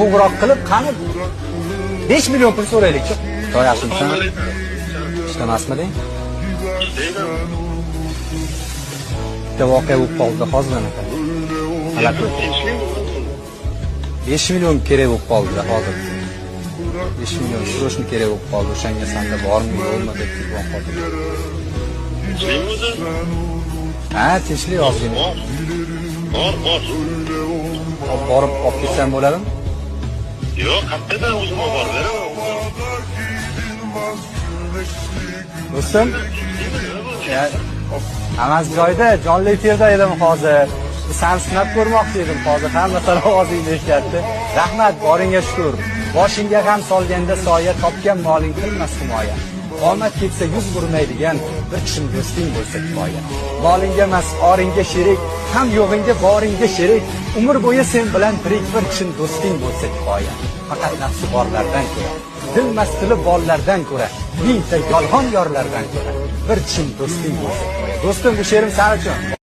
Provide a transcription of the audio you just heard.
qo'ng'iroq qilib, qani 5 million pul so'raylik-chi. To'yasizmi? Ishtamasmiding? Bitta voqea bo'lib qoldi hozir anaqa. Halak 5 million kerak bo'lib qoldi hozir. 5 million srochni kerak bo'lib qoldi. O'shanga sanda bormi, yo'qmi deb telefon qildim. Ha, tinchlik ozgina. Bor. Borib olib ketsam bo'ladimi? Yo'q, qayerda o'zim olib beraman. Do'stim, hammasi joyida, jonli efirda edim hozir. Sen sinab ko'rmoqchi edim hozir. Hamma ovozingni eshityapti. Rahmat, boringga shukr. Boshingga ham solganda soya, topgan moling qilmas himoya. Omad ketsa yuz burmaydigan bir kishim do'sting bo'lsa kifoya. Molingga emas, oringga sherik, ham yo'g'ingga boringga sherik. Umr bo'yi sen bilan tirik bir kishim do'sting bo'lsa kifoya. Faqat nafsi borlardan ko'ra, dil mastili bollardan ko'ra, mingta yolg'on yorlardan ko'ra bir kishim do'sting bo'lsa kifoya. Do'stim, bu she'rim sen uchun.